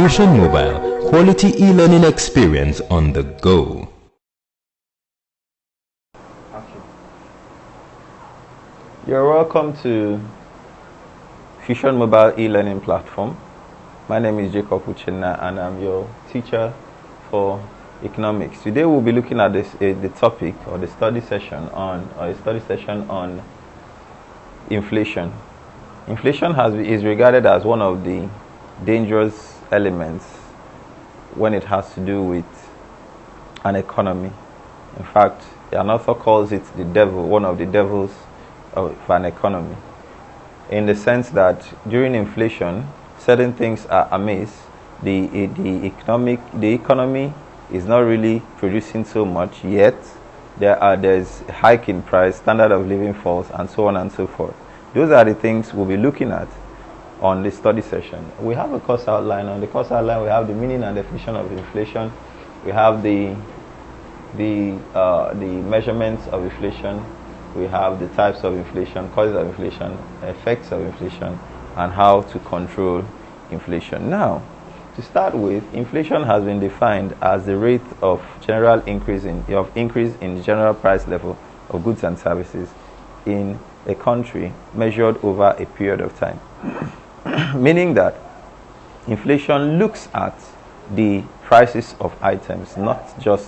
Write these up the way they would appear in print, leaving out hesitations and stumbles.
Fusion Mobile, quality e-learning experience on the go. You're welcome to Fusion Mobile e-learning platform. My name is Jacob Uchenna and I'm your teacher for economics. Today we'll be looking at the topic or the study session on inflation. Inflation is regarded as one of the dangerous elements when it has to do with an economy. In fact, an author calls it the devil, one of the devils of an economy, in the sense that during inflation, certain things are amiss. The economy is not really producing so much yet. There's a hike in price, standard of living falls, and so on and so forth. Those are the things we'll be looking at on the study session. We have a course outline. On the course outline, we have the meaning and definition of inflation. We have the measurements of inflation. We have the types of inflation, causes of inflation, effects of inflation, and how to control inflation. Now, to start with, inflation has been defined as the rate of general increase in the general price level of goods and services in a country measured over a period of time. Meaning that inflation looks at the prices of items, not at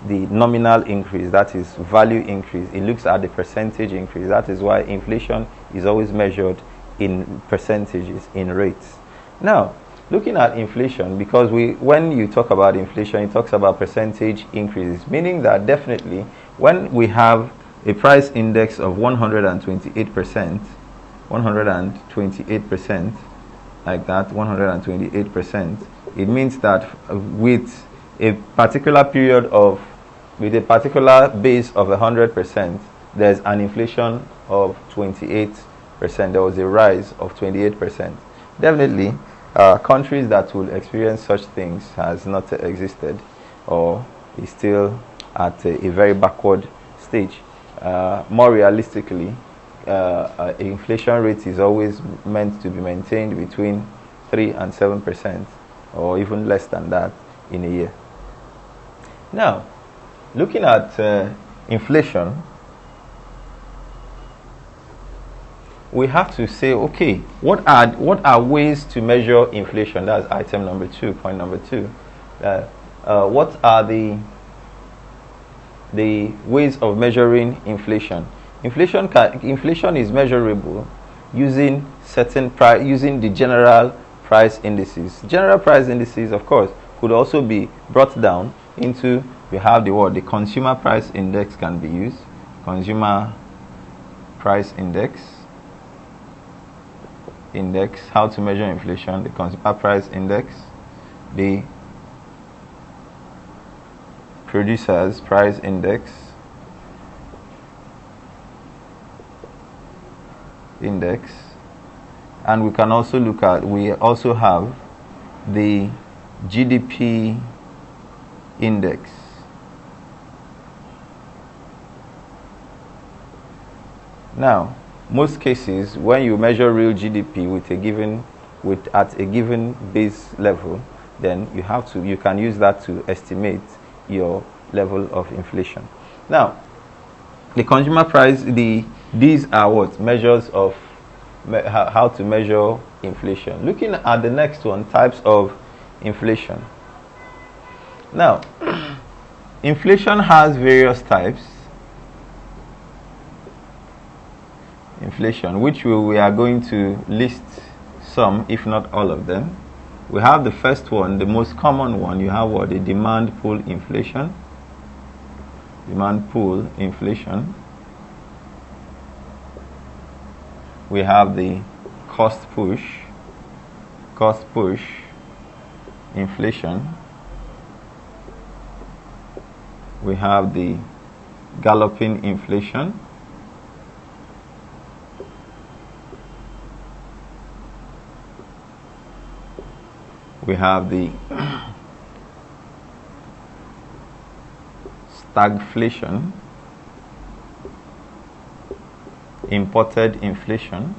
the nominal increase, that is value increase. It looks at the percentage increase. That is why inflation is always measured in percentages, in rates. Now, looking at inflation, because when you talk about inflation, it talks about percentage increases, meaning that definitely when we have a price index of 128%, like that, 128%, it means that with a particular with a particular base of 100%, there's an inflation of 28%. There was a rise of 28%. Definitely, countries that will experience such things has not existed, or is still at a very backward stage. More realistically, inflation rate is always meant to be maintained between 3 and 7%, or even less than that in a year. Now, looking at inflation, we have to say, okay, what are ways to measure inflation? That's item number 2, point number 2. What are the ways of measuring inflation? Inflation is measurable using using the general price indices. General price indices, of course, could also be brought down into, we have the consumer price index can be used. Consumer price index, how to measure inflation, the consumer price index, the producer's price index, and we can also we also have the GDP index. Now, most cases, when you measure real GDP at a given base level, then you can use that to estimate your level of inflation. Now, the consumer price, these are what measures of how to measure inflation. Looking at the next one, types of inflation. Now, inflation has various types. Inflation, which we are going to list some, if not all of them. We have the first one, the most common one. You have the demand pull inflation. Demand pull inflation. We have the cost push inflation. We have the galloping inflation. We have the stagflation, imported inflation,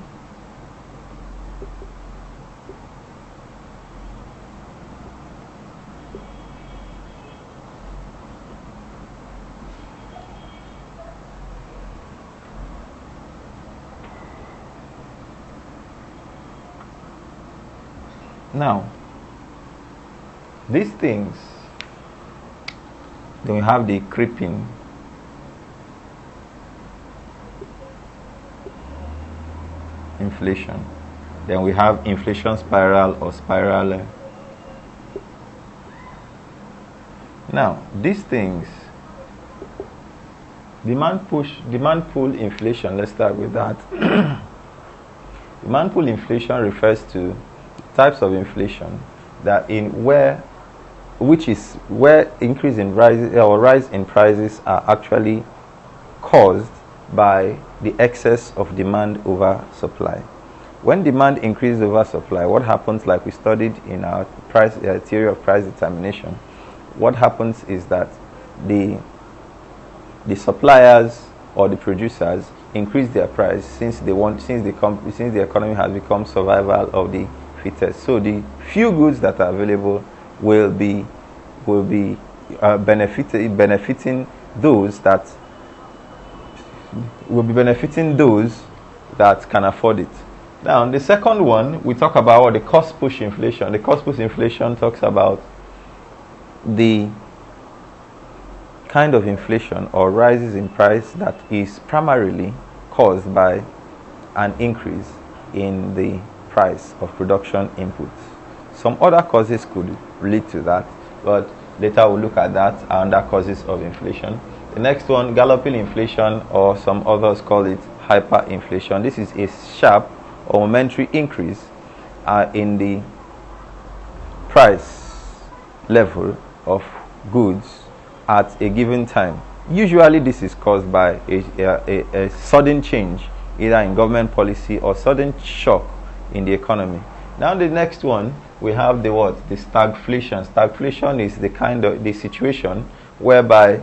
Now, these things, then we have the creeping inflation. Then we have inflation spiral or spiral. Now, these things, demand pull inflation, let's start with that. Demand pull inflation refers to types of inflation that which is where increase in prices or rise in prices are actually caused by the excess of demand over supply. When demand increases over supply, what happens, like we studied in our theory of price determination, what happens is that the suppliers or the producers increase their price since the economy has become survival of the fittest. So the few goods that are available will be benefiting those that can afford it. Now, the second one, we talk about the cost push inflation. The cost push inflation talks about the kind of inflation or rises in price that is primarily caused by an increase in the price of production inputs. Some other causes could lead to that, but later we'll look at that under causes of inflation. The next one, galloping inflation, or some others call it hyperinflation. This is a sharp or momentary increase in the price level of goods at a given time. Usually this is caused by a sudden change either in government policy or sudden shock in the economy. Now the next one, we have the stagflation. Stagflation is the situation whereby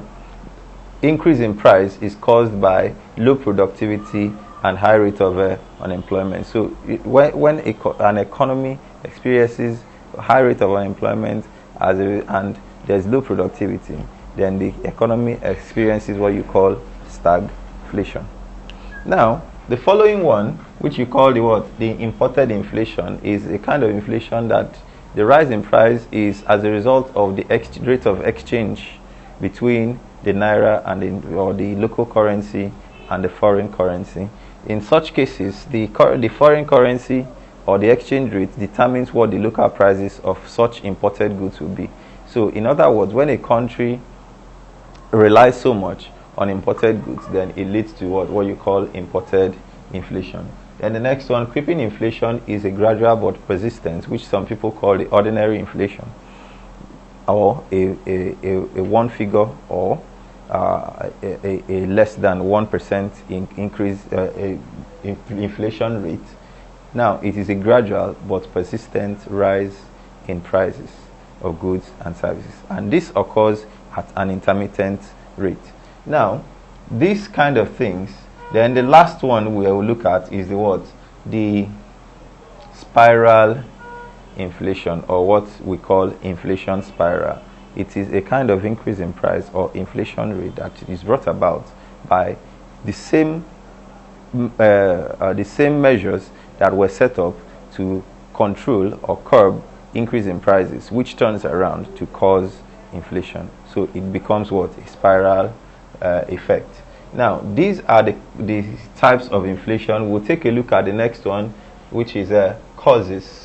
increase in price is caused by low productivity and high rate of unemployment. So when an economy experiences high rate of unemployment and there's low productivity, then the economy experiences what you call stagflation. Now, the following one, which you call the imported inflation, is a kind of inflation that the rise in price is as a result of the rate of exchange between the naira and the local currency and the foreign currency. In such cases, the foreign currency or the exchange rate determines what the local prices of such imported goods will be. So, in other words, when a country relies so much on imported goods, then it leads to what you call imported inflation. And the next one, creeping inflation, is a gradual but persistent, which some people call the ordinary inflation, or a one figure or a less than 1% increase inflation rate. Now, it is a gradual but persistent rise in prices of goods and services, and this occurs at an intermittent rate. Now, these kind of things, then the last one we will look at is the spiral inflation, or what we call inflation spiral. It is a kind of increase in price or inflation rate that is brought about by the same measures that were set up to control or curb increase in prices, which turns around to cause inflation. So it becomes a spiral effect. Now, these are the types of inflation. We'll take a look at the next one, which is causes.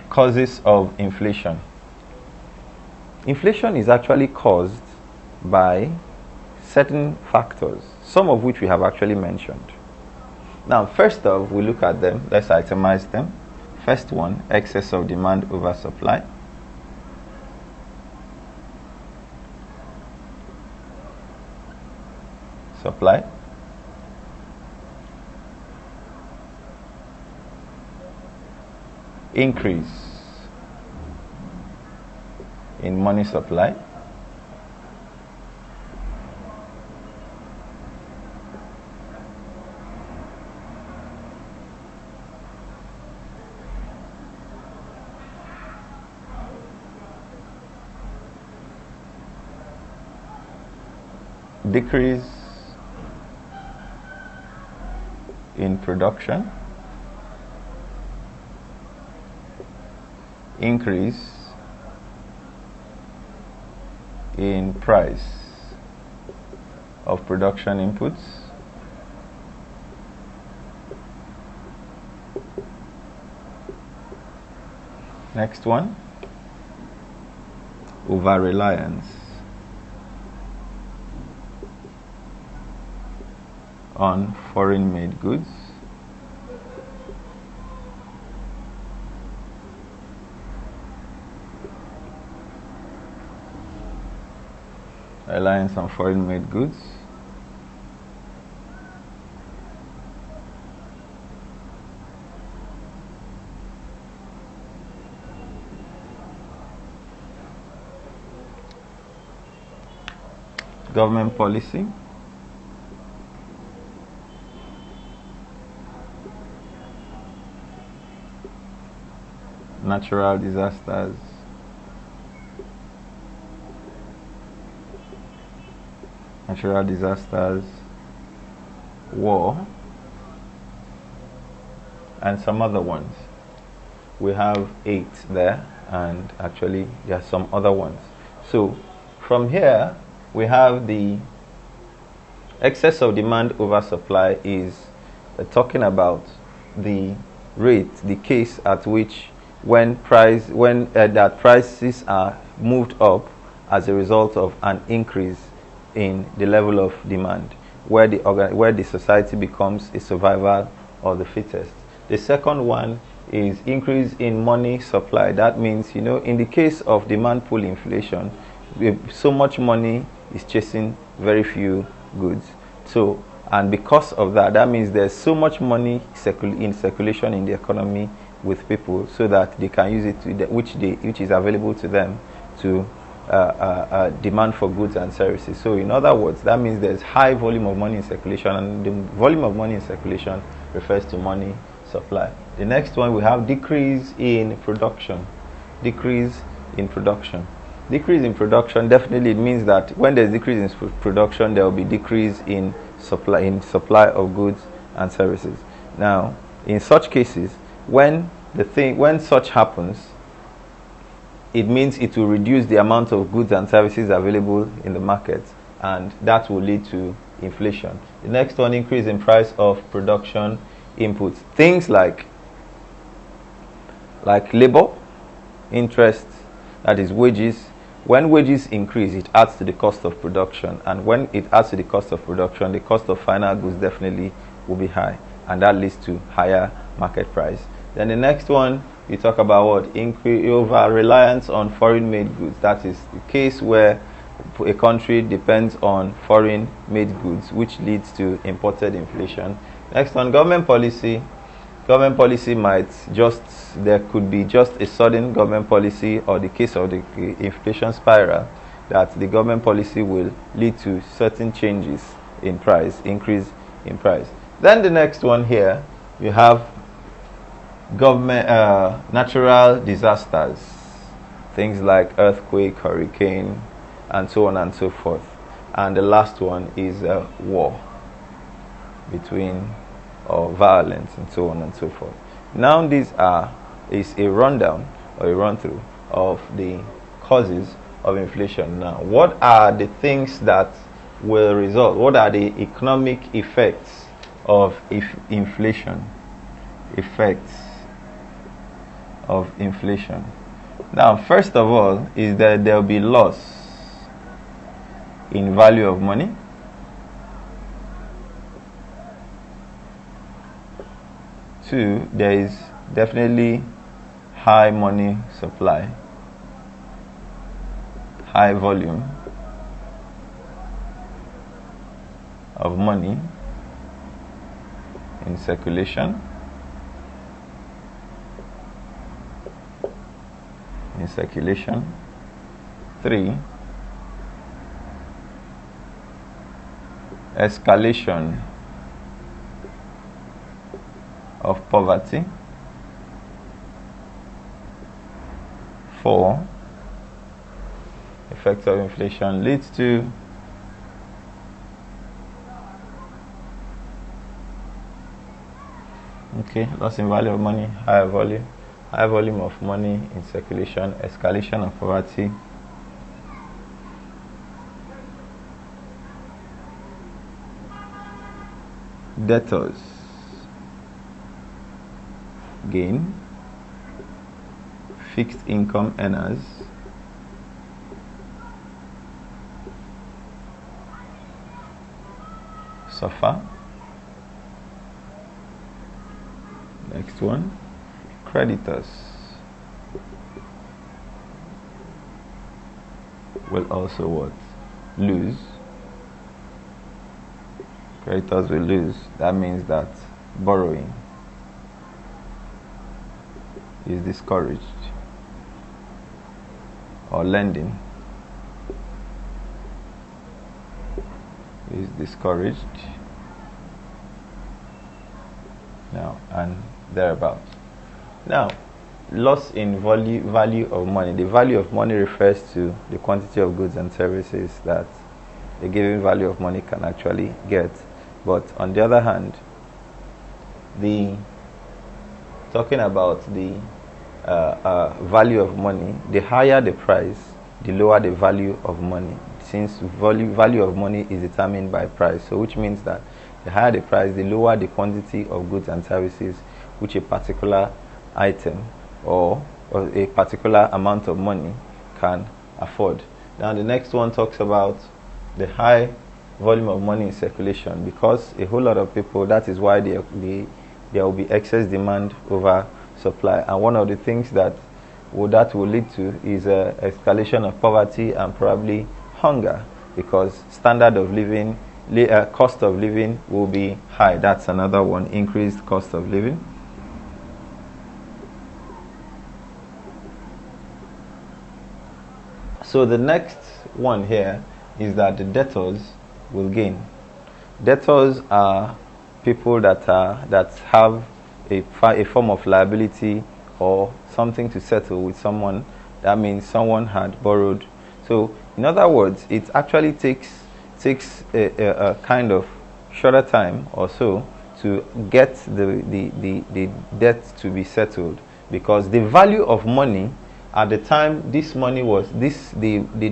Causes of inflation. Inflation is actually caused by certain factors, some of which we have actually mentioned. Now, first off, we look at them. Let's itemize them. First one, excess of demand over supply. Supply. Increase in money supply. Decrease in production, increase in price of production inputs, next one, over-reliance on foreign-made goods, reliance on foreign-made goods, government policy, natural disasters, war, and some other ones. We have 8 there, and actually there are some other ones. So from here we have the excess of demand over supply is talking about the rate, the case at which that prices are moved up as a result of an increase in the level of demand, where the society becomes a survival of the fittest. The second one is increase in money supply. That means, in the case of demand pull inflation, so much money is chasing very few goods. So, and because of that, that means there's so much money in circulation in the economy with people, so that they can use it which is available to them to demand for goods and services. So in other words, that means there's high volume of money in circulation, and the volume of money in circulation refers to money supply. The next one, we have decrease in production. Decrease in production definitely, it means that when there's decrease in production, there will be decrease in supply of goods and services. Now, in such cases, when such happens, it means it will reduce the amount of goods and services available in the market, and that will lead to inflation. The next one, increase in price of production inputs. Things like labor, interest, that is wages. When wages increase, it adds to the cost of production, and when it adds to the cost of production, the cost of final goods definitely will be high, and that leads to higher market price. Then the next one, you talk about what? Over reliance on foreign-made goods. That is the case where a country depends on foreign-made goods, which leads to imported inflation. Next one, government policy. Government policy there could be just a sudden government policy, or the case of the inflation spiral, that the government policy will lead to certain changes in price, increase in price. Then the next one here, you have natural disasters, things like earthquake, hurricane, and so on and so forth. And the last one is war or violence, and so on and so forth. Now is a rundown or a run-through of the causes of inflation. Now, what are the things that will result? What are the economic effects of inflation? Effects of inflation. Now, first of all, is that there will be loss in value of money. Two, there is definitely high money supply, high volume of money in circulation. Three, escalation of poverty. 4, effects of inflation leads to Okay, loss in value of money, high volume of money in circulation, escalation of poverty, debtors gain, fixed income earners suffer. Next one, creditors will also what? Lose. Creditors will lose. That means that borrowing is discouraged, or lending is discouraged now and thereabouts. Now, loss in value of money. The value of money refers to the quantity of goods and services that a given value of money can actually get. But on the other hand, talking about the value of money, the higher the price, the lower the value of money, since value of money is determined by price. So which means that the higher the price, the lower the quantity of goods and services which a particular item or a particular amount of money can afford. Now the next one talks about the high volume of money in circulation, because a whole lot of people, that is why there will be excess demand over supply, and one of the things that will lead to is escalation of poverty and probably hunger, because standard of living, cost of living will be high. That's another one, increased cost of living. So the next one here is that the debtors will gain. Debtors are people that have a form of liability or something to settle with someone. That means someone had borrowed. So in other words, it actually takes a kind of shorter time or so to get the debt to be settled, because the value of money at the time the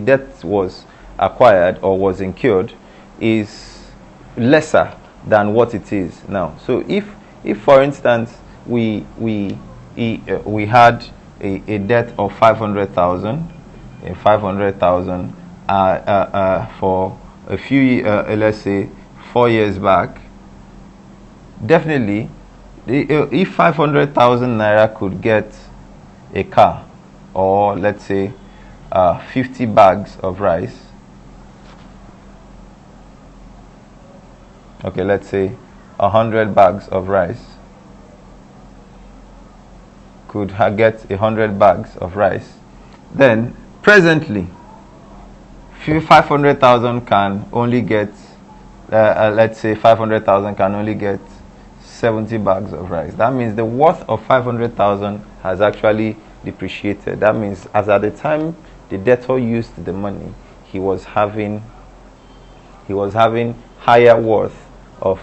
debt was acquired or was incurred is lesser than what it is now. So if for instance we had a debt of 500,000 for a few let's say 4 years back, definitely if 500,000 naira could get a car, or let's say 50 bags of rice, okay, let's say 100 bags of rice could get 100 bags of rice, then presently 500,000 can only get let's say 500,000 can only get 70 bags of rice. That means the worth of 500,000 has actually depreciated. That means as at the time the debtor used the money, he was having higher worth of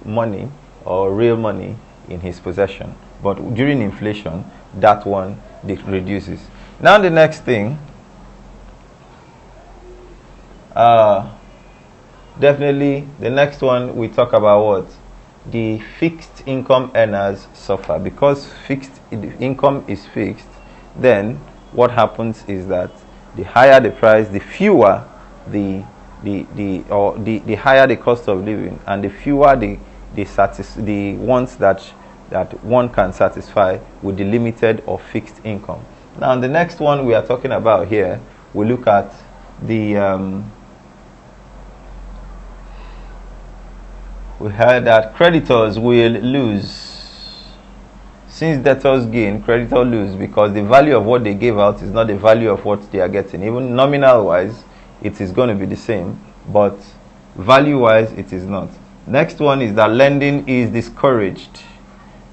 money or real money in his possession. But during inflation, that one reduces. Now the next thing, definitely the next one we talk about what? The fixed income earners suffer, because fixed income is fixed. Then what happens is that the higher the price, the fewer the higher the cost of living, and the fewer the wants that one can satisfy with the limited or fixed income. Now the next one we are talking about here, we look at the we heard that creditors will lose. Since debtors gain, creditors lose, because the value of what they gave out is not the value of what they are getting. Even nominal wise, it is going to be the same, but value wise, it is not. Next one is that lending is discouraged.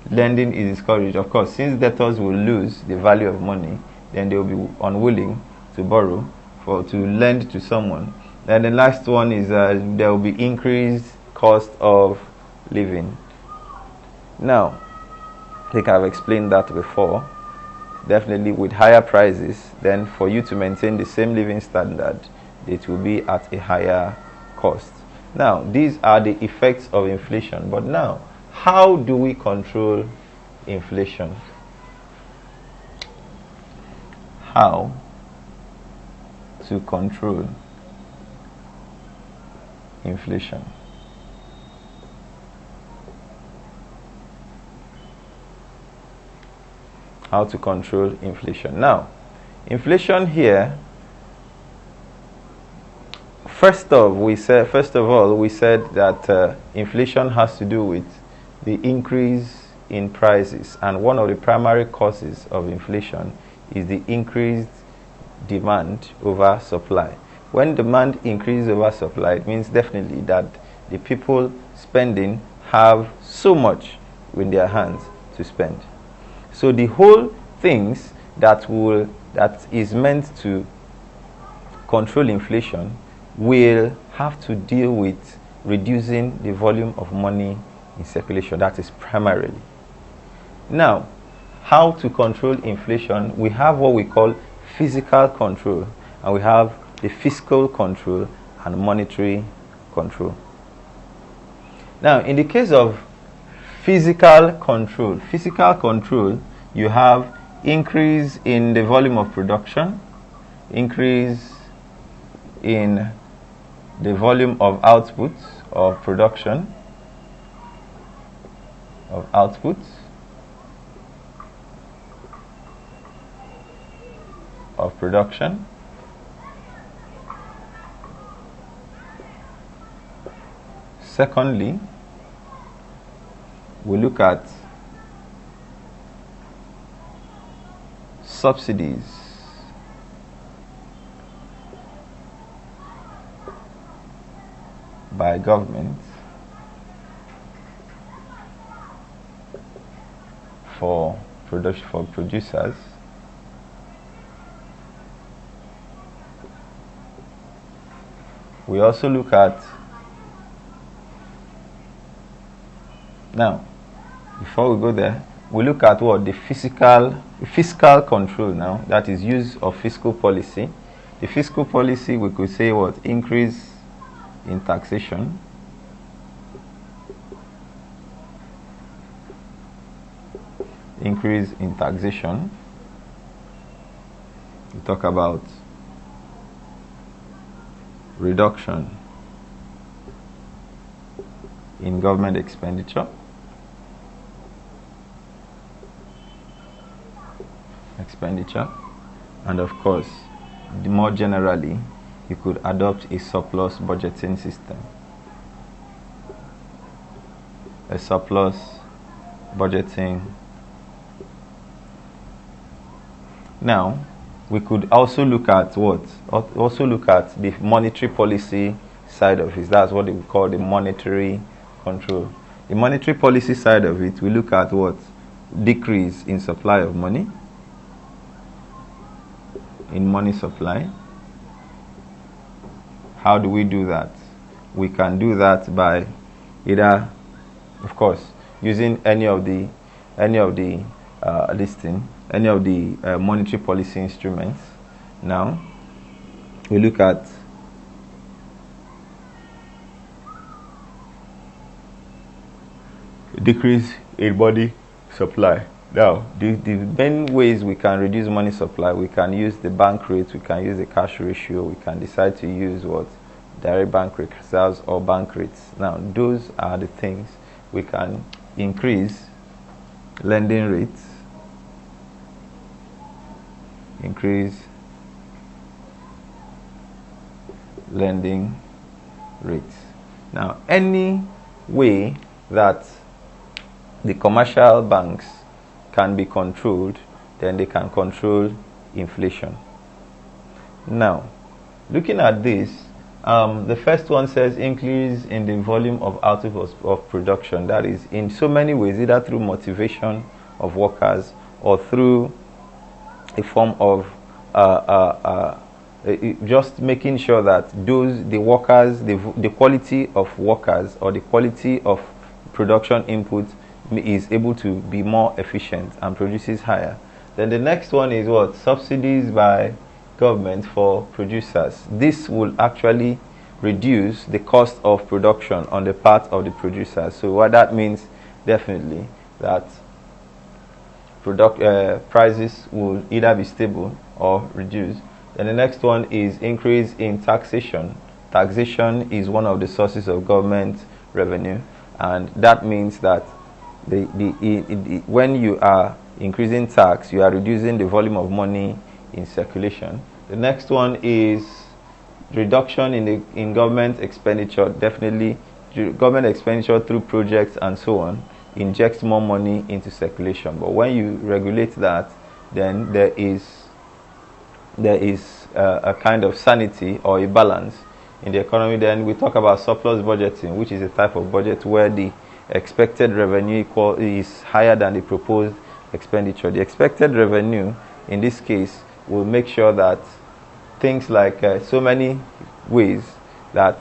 Lending is discouraged. Of course, since debtors will lose the value of money, then they will be unwilling to borrow to lend to someone. And the last one is there will be increased cost of living. Now, I think I've explained that before. Definitely with higher prices, then for you to maintain the same living standard, it will be at a higher cost. Now, these are the effects of inflation. But now, how do we control inflation? How to control inflation? How to control inflation. Now, inflation here, first of all, we said that inflation has to do with the increase in prices, and one of the primary causes of inflation is the increased demand over supply. When demand increases over supply, it means definitely that the people spending have so much in their hands to spend. So the whole things that is meant to control inflation will have to deal with reducing the volume of money in circulation. That is primarily. Now, how to control inflation? We have what we call physical control, and we have the fiscal control and monetary control. Now, in the case of physical control, you have increase in the volume of production, increase in the volume of output of production, Secondly, we look at subsidies by government for producers. We also look at, now before we go there, we look at what the fiscal control now, that is use of fiscal policy. The fiscal policy, we could say what? Increase in taxation, we talk about reduction in government expenditure, and of course, more generally, you could adopt a surplus budgeting system. Now, we could also look at what? Also look at the monetary policy side of it. That's what we call the monetary control. The monetary policy side of it, we look at what? Decrease in supply of money, in money supply. How do we do that? We can do that by either, of course, using any of the monetary policy instruments. Now, we look at decrease in money supply. Now, the main ways we can reduce money supply, we can use the bank rate, we can use the cash ratio, we can decide to use what? Direct bank reserves or bank rates. Now, those are the things we can increase lending rates, Now, any way that the commercial banks can be controlled, then they can control inflation. Now, looking at this, the first one says increase in the volume of output of production. That is in so many ways, either through motivation of workers or through a form of just making sure that the quality of workers or the quality of production input is able to be more efficient and produces higher. Then the next one is what? Subsidies by government for producers. This will actually reduce the cost of production on the part of the producers. So what that means, definitely, that prices will either be stable or reduced. Then the next one is increase in taxation. Taxation is one of the sources of government revenue, and that means that when you are increasing tax, you are reducing the volume of money in circulation. The next one is reduction in government expenditure. Definitely, government expenditure through projects and so on injects more money into circulation. But when you regulate that, then there is a kind of sanity or a balance in the economy. Then we talk about surplus budgeting, which is a type of budget where the expected revenue is higher than the proposed expenditure. The expected revenue in this case will make sure that things like so many ways that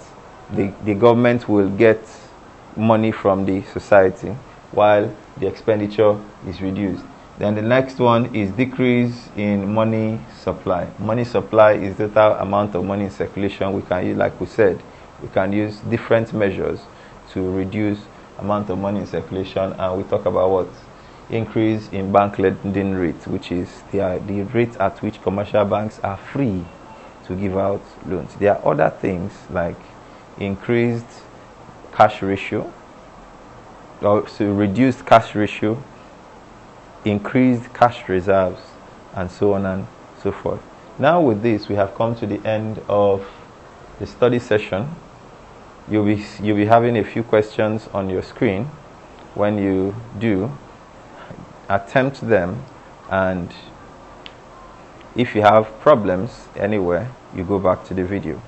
the government will get money from the society while the expenditure is reduced. Then the next one is decrease in money supply. Money supply is the total amount of money in circulation. We can use, like we said, we can use different measures to reduce amount of money in circulation, and we talk about what? Increase in bank lending rate, which is the rate at which commercial banks are free to give out loans. There are other things like increased cash ratio, or so reduced cash ratio, increased cash reserves, and so on and so forth. Now with this, we have come to the end of the study session. You'll be having a few questions on your screen. When you do, attempt them, and if you have problems anywhere, you go back to the video.